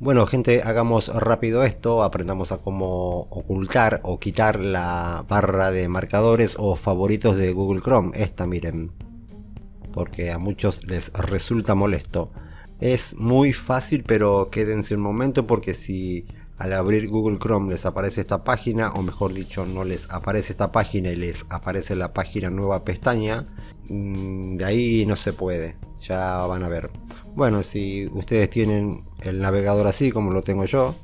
Bueno gente, hagamos rápido esto, aprendamos a cómo ocultar o quitar la barra de marcadores o favoritos de Google Chrome. Esta miren, porque a muchos les resulta molesto. Es muy fácil, pero quédense un momento porque si al abrir Google Chrome les aparece esta página, o mejor dicho no les aparece esta página y les aparece la página nueva pestaña, de ahí no se puede, ya van a ver. Bueno, si ustedes tienen el navegador así como lo tengo yo,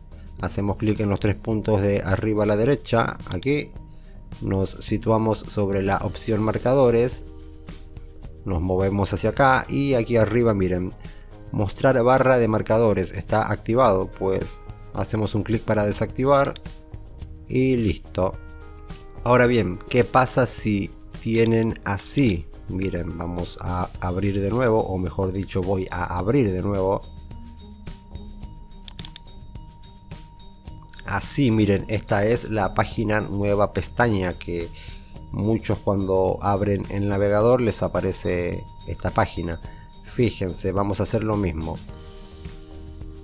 hacemos clic en los tres puntos de arriba a la derecha, aquí nos situamos sobre la opción marcadores, nos movemos hacia acá y aquí arriba miren, mostrar barra de marcadores está activado, pues hacemos un clic para desactivar y listo. Ahora bien, ¿qué pasa si tienen así? Miren, vamos a abrir de nuevo, o mejor dicho voy a abrir de nuevo. Así miren, esta es la página nueva pestaña que muchos cuando abren el navegador les aparece esta página. Fíjense, vamos a hacer lo mismo.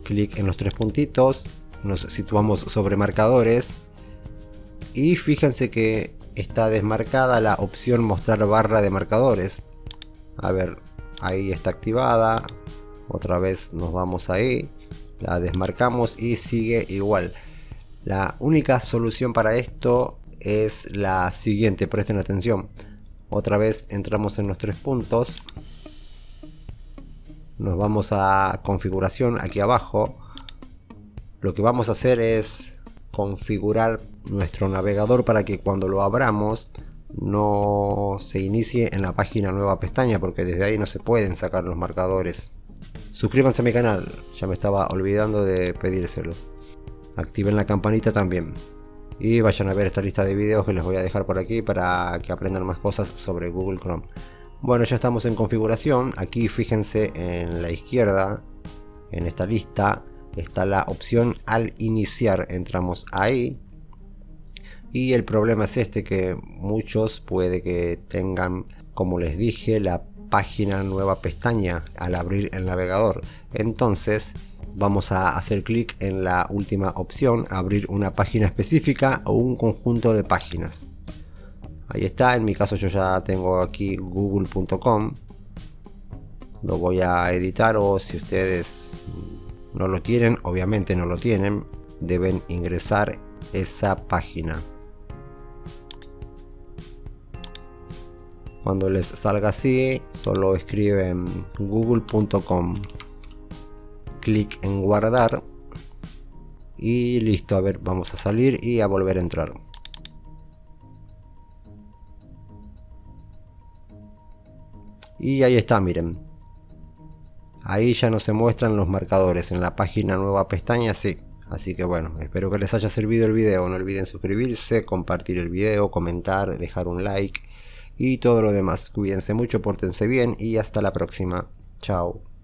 Clic en los tres puntitos, nos situamos sobre marcadores y fíjense que está desmarcada la opción mostrar barra de marcadores. A ver, ahí está activada. Otra vez nos vamos ahí, la desmarcamos y sigue igual. La única solución para esto es la siguiente, presten atención. Otra vez entramos en los tres puntos, nos vamos a configuración aquí abajo. Lo que vamos a hacer es configurar nuestro navegador para que cuando lo abramos no se inicie en la página nueva pestaña, porque desde ahí no se pueden sacar los marcadores. Suscríbanse a mi canal, ya me estaba olvidando de pedírselos. Activen la campanita también y vayan a ver esta lista de videos que les voy a dejar por aquí para que aprendan más cosas sobre Google Chrome. Bueno, ya estamos en configuración. Aquí fíjense en la izquierda, en esta lista está la opción al iniciar, entramos ahí y el problema es este, que muchos puede que tengan, como les dije, la página nueva pestaña al abrir el navegador. Entonces vamos a hacer clic en la última opción, abrir una página específica o un conjunto de páginas. Ahí está, en mi caso yo ya tengo aquí google.com, lo voy a editar, o si ustedes no lo tienen, obviamente no lo tienen, deben ingresar esa página. Cuando les salga así, solo escriben google.com, clic en guardar y listo. A ver, vamos a salir y a volver a entrar. Y ahí está, miren. Ahí ya no se muestran los marcadores en la página nueva pestaña, sí. Así que bueno, espero que les haya servido el video. No olviden suscribirse, compartir el video, comentar, dejar un like y todo lo demás. Cuídense mucho, pórtense bien y hasta la próxima. Chao.